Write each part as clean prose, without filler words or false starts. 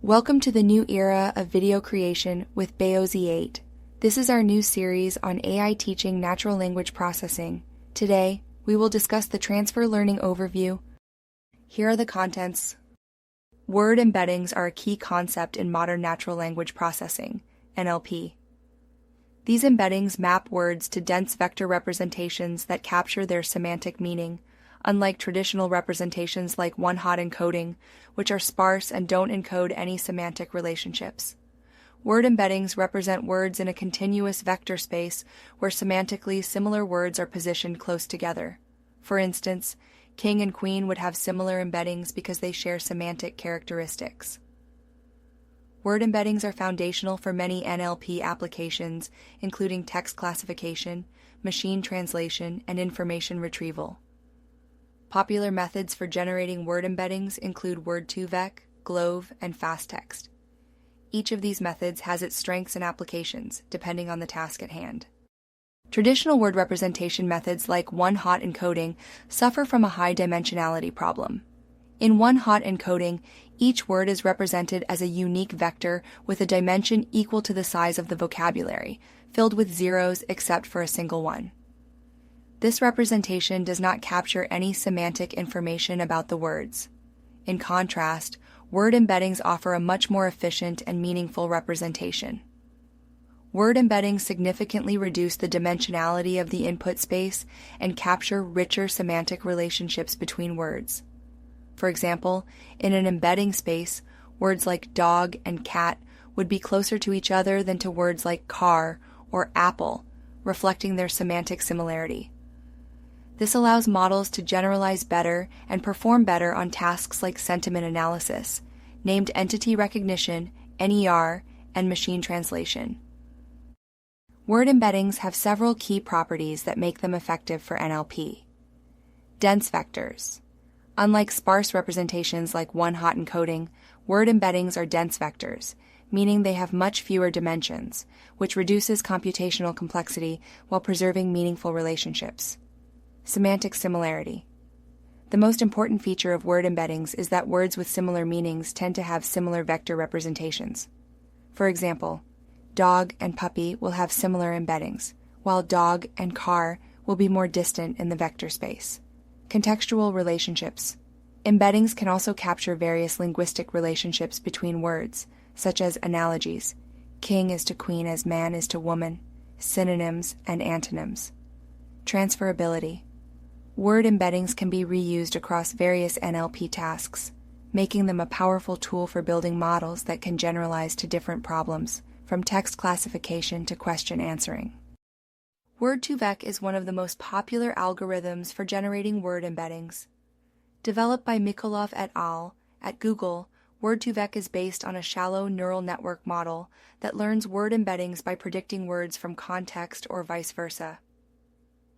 Welcome to the new era of video creation with BeoZ8. This is our new series on AI teaching natural language processing. Today, we will discuss the transfer learning overview. Here are the contents. Word embeddings are a key concept in modern natural language processing, NLP. These embeddings map words to dense vector representations that capture their semantic meaning, unlike traditional representations like one-hot encoding, which are sparse and don't encode any semantic relationships. Word embeddings represent words in a continuous vector space where semantically similar words are positioned close together. For instance, king and queen would have similar embeddings because they share semantic characteristics. Word embeddings are foundational for many NLP applications, including text classification, machine translation, and information retrieval. Popular methods for generating word embeddings include Word2Vec, Glove, and FastText. Each of these methods has its strengths and applications, depending on the task at hand. Traditional word representation methods like one-hot encoding suffer from a high dimensionality problem. In one-hot encoding, each word is represented as a unique vector with a dimension equal to the size of the vocabulary, filled with zeros except for a single one. This representation does not capture any semantic information about the words. In contrast, word embeddings offer a much more efficient and meaningful representation. Word embeddings significantly reduce the dimensionality of the input space and capture richer semantic relationships between words. For example, in an embedding space, words like dog and cat would be closer to each other than to words like car or apple, reflecting their semantic similarity. This allows models to generalize better and perform better on tasks like sentiment analysis, named entity recognition, NER, and machine translation. Word embeddings have several key properties that make them effective for NLP. Dense vectors. Unlike sparse representations like one-hot encoding, word embeddings are dense vectors, meaning they have much fewer dimensions, which reduces computational complexity while preserving meaningful relationships. Semantic similarity. The most important feature of word embeddings is that words with similar meanings tend to have similar vector representations. For example, dog and puppy will have similar embeddings, while dog and car will be more distant in the vector space. Contextual relationships. Embeddings can also capture various linguistic relationships between words, such as analogies, king is to queen as man is to woman, synonyms, and antonyms. Transferability. Word embeddings can be reused across various NLP tasks, making them a powerful tool for building models that can generalize to different problems, from text classification to question answering. Word2Vec is one of the most popular algorithms for generating word embeddings. Developed by Mikolov et al. At Google, Word2Vec is based on a shallow neural network model that learns word embeddings by predicting words from context or vice versa.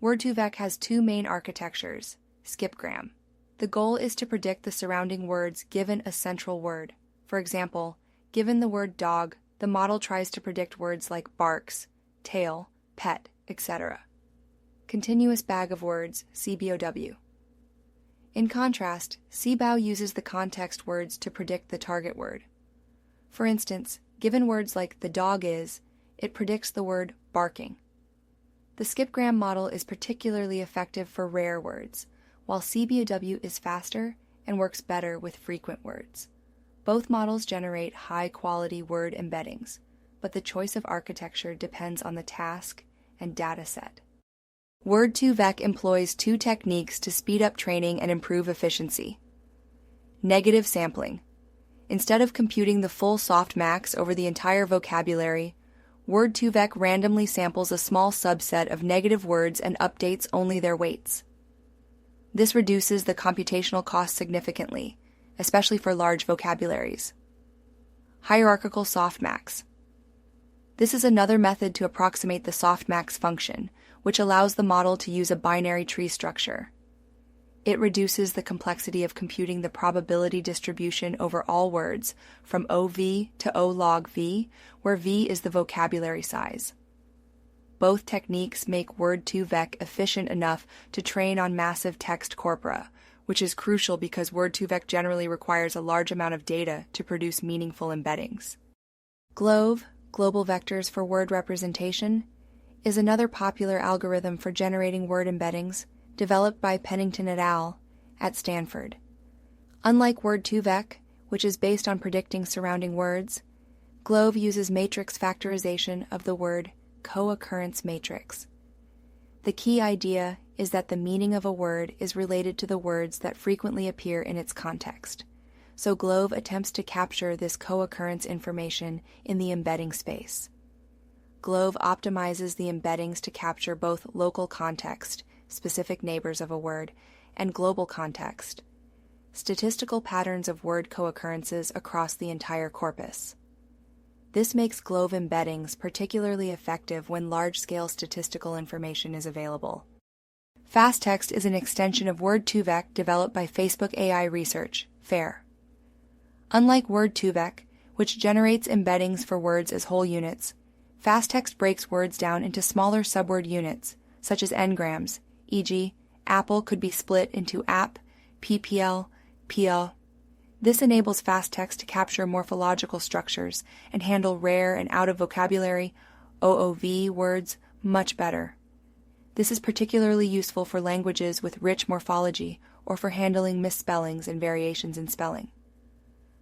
Word2Vec has two main architectures, skipgram. The goal is to predict the surrounding words given a central word. For example, given the word dog, the model tries to predict words like barks, tail, pet, etc. Continuous bag of words, CBOW. In contrast, CBOW uses the context words to predict the target word. For instance, given words like the dog is, it predicts the word barking. The skipgram model is particularly effective for rare words, while CBOW is faster and works better with frequent words. Both models generate high-quality word embeddings, but the choice of architecture depends on the task and data set. Word2Vec employs two techniques to speed up training and improve efficiency. Negative sampling. Instead of computing the full softmax over the entire vocabulary, Word2Vec randomly samples a small subset of negative words and updates only their weights. This reduces the computational cost significantly, especially for large vocabularies. Hierarchical softmax. This is another method to approximate the softmax function, which allows the model to use a binary tree structure. It reduces the complexity of computing the probability distribution over all words from OV to O log V, where V is the vocabulary size. Both techniques make Word2Vec efficient enough to train on massive text corpora, which is crucial because Word2Vec generally requires a large amount of data to produce meaningful embeddings. GLOVE, Global Vectors for Word Representation, is another popular algorithm for generating word embeddings developed by Pennington et al. At Stanford. Unlike Word2Vec, which is based on predicting surrounding words, GLOVE uses matrix factorization of the word co-occurrence matrix. The key idea is that the meaning of a word is related to the words that frequently appear in its context, so GLOVE attempts to capture this co-occurrence information in the embedding space. GLOVE optimizes the embeddings to capture both local context, specific neighbors of a word, and global context, statistical patterns of word co-occurrences across the entire corpus. This makes GLOVE embeddings particularly effective when large-scale statistical information is available. Fast text is an extension of Word2Vec developed by Facebook AI Research, FAIR. Unlike Word2Vec, which generates embeddings for words as whole units, fast text breaks words down into smaller subword units, such as n-grams, e.g., apple could be split into app, ppl, pl. This enables fast text to capture morphological structures and handle rare and out-of-vocabulary OOV words much better. This is particularly useful for languages with rich morphology or for handling misspellings and variations in spelling.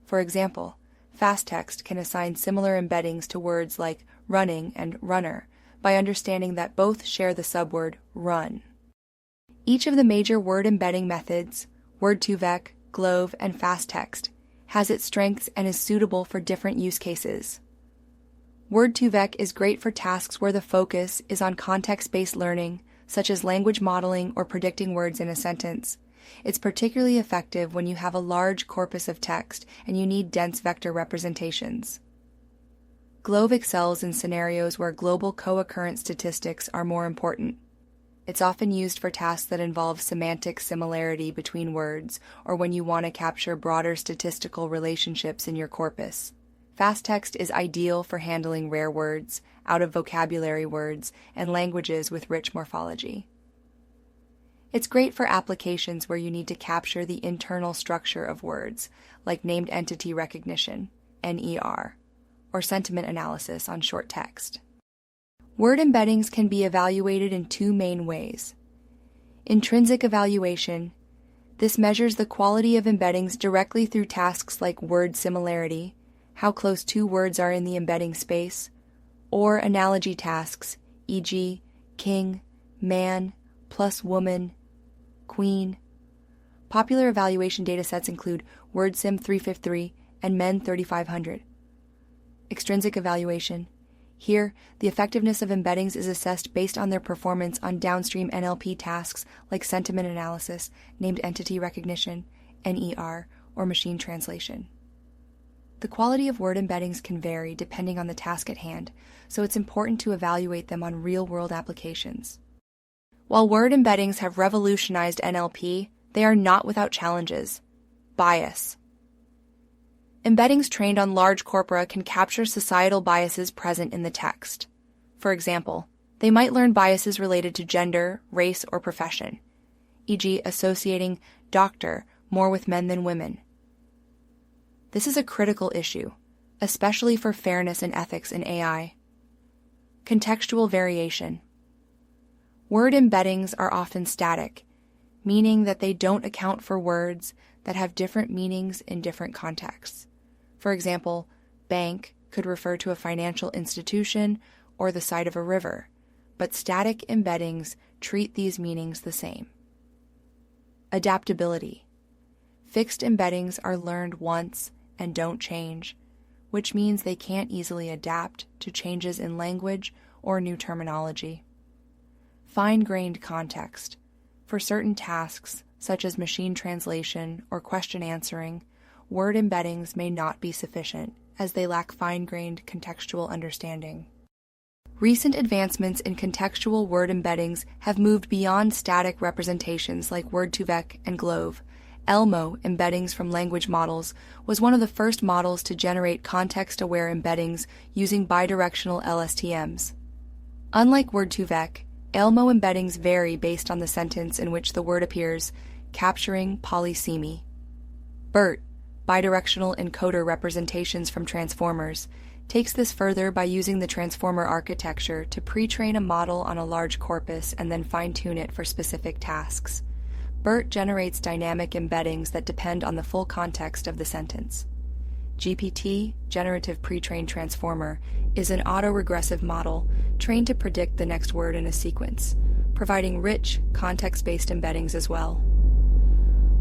For example, fast text can assign similar embeddings to words like running and runner by understanding that both share the subword run. Each of the major word embedding methods, Word2Vec, GLOVE, and fast text, has its strengths and is suitable for different use cases. Word2Vec is great for tasks where the focus is on context-based learning, such as language modeling or predicting words in a sentence. It's particularly effective when you have a large corpus of text and you need dense vector representations. GLOVE excels in scenarios where global co-occurrence statistics are more important. It's often used for tasks that involve semantic similarity between words or when you want to capture broader statistical relationships in your corpus. Fast text is ideal for handling rare words, out-of-vocabulary words, and languages with rich morphology. It's great for applications where you need to capture the internal structure of words, like named entity recognition, NER, or sentiment analysis on short text. Word embeddings can be evaluated in two main ways. Intrinsic evaluation. This measures the quality of embeddings directly through tasks like word similarity, how close two words are in the embedding space, or analogy tasks, e.g., king, man, plus woman, queen. Popular evaluation datasets include WordSim 353 and MEN 3500. Extrinsic evaluation. Here, the effectiveness of embeddings is assessed based on their performance on downstream NLP tasks like sentiment analysis, named entity recognition, NER, or machine translation. The quality of word embeddings can vary depending on the task at hand, so it's important to evaluate them on real-world applications. While word embeddings have revolutionized NLP, they are not without challenges. Bias. Embeddings trained on large corpora can capture societal biases present in the text. For example, they might learn biases related to gender, race, or profession, e.g., associating doctor more with men than women. This is a critical issue, especially for fairness and ethics in AI. Contextual variation. Word embeddings are often static, meaning that they don't account for words that have different meanings in different contexts. For example, bank could refer to a financial institution or the side of a river, but static embeddings treat these meanings the same. Adaptability. Fixed embeddings are learned once and don't change, which means they can't easily adapt to changes in language or new terminology. Fine-grained context. For certain tasks, such as machine translation or question answering, word embeddings may not be sufficient, as they lack fine-grained contextual understanding. Recent advancements in contextual word embeddings have moved beyond static representations like Word2Vec and GLOVE. ELMO, embeddings from language models, was one of the first models to generate context-aware embeddings using bidirectional LSTMs. Unlike Word2Vec, ELMO embeddings vary based on the sentence in which the word appears, capturing polysemy. BERT, bidirectional encoder representations from transformers, takes this further by using the transformer architecture to pre-train a model on a large corpus and then fine-tune it for specific tasks. BERT generates dynamic embeddings that depend on the full context of the sentence. GPT, generative pre-trained transformer, is an autoregressive model trained to predict the next word in a sequence, providing rich, context-based embeddings as well.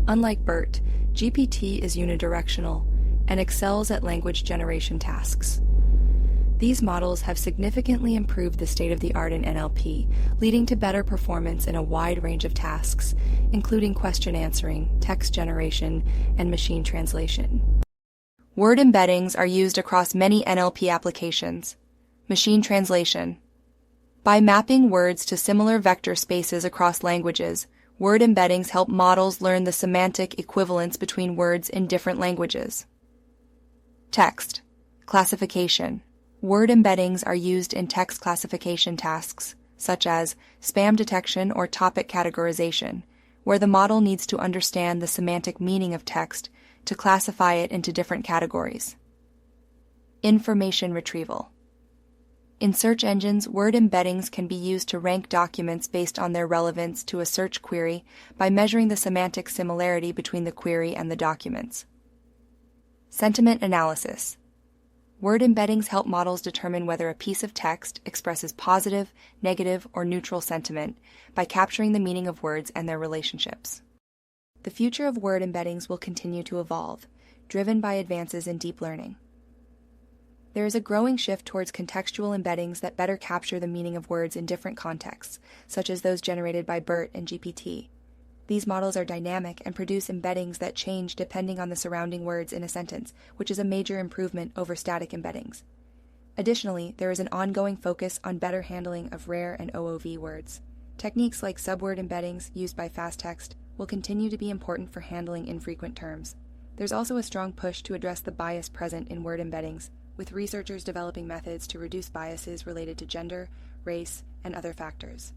Unlike BERT, GPT is unidirectional and excels at language generation tasks. These models have significantly improved the state-of-the-art in NLP, leading to better performance in a wide range of tasks, including question answering, text generation, and machine translation. Word embeddings are used across many NLP applications. Machine translation. By mapping words to similar vector spaces across languages, word embeddings help models learn the semantic equivalence between words in different languages. Text classification. Word embeddings are used in text classification tasks, such as spam detection or topic categorization, where the model needs to understand the semantic meaning of text to classify it into different categories. Information retrieval. In search engines, word embeddings can be used to rank documents based on their relevance to a search query by measuring the semantic similarity between the query and the documents. Sentiment analysis. Word embeddings help models determine whether a piece of text expresses positive, negative, or neutral sentiment by capturing the meaning of words and their relationships. The future of word embeddings will continue to evolve, driven by advances in deep learning. There is a growing shift towards contextual embeddings that better capture the meaning of words in different contexts, such as those generated by BERT and GPT. These models are dynamic and produce embeddings that change depending on the surrounding words in a sentence, which is a major improvement over static embeddings. Additionally, there is an ongoing focus on better handling of rare and OOV words. Techniques like subword embeddings used by fast text will continue to be important for handling infrequent terms. There's also a strong push to address the bias present in word embeddings, with researchers developing methods to reduce biases related to gender, race, and other factors.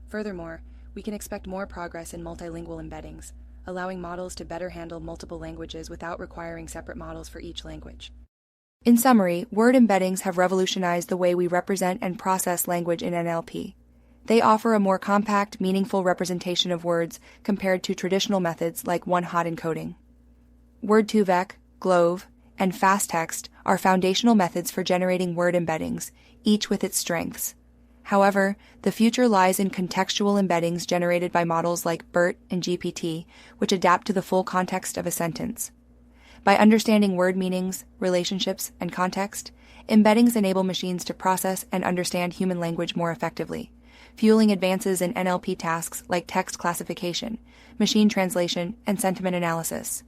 Furthermore, we can expect more progress in multilingual embeddings, allowing models to better handle multiple languages without requiring separate models for each language. In summary, word embeddings have revolutionized the way we represent and process language in NLP. They offer a more compact, meaningful representation of words compared to traditional methods like one-hot encoding. Word2Vec, Glove, and fast text are foundational methods for generating word embeddings, each with its strengths. However, the future lies in contextual embeddings generated by models like BERT and GPT, which adapt to the full context of a sentence. By understanding word meanings, relationships, and context, embeddings enable machines to process and understand human language more effectively, fueling advances in NLP tasks like text classification, machine translation, and sentiment analysis.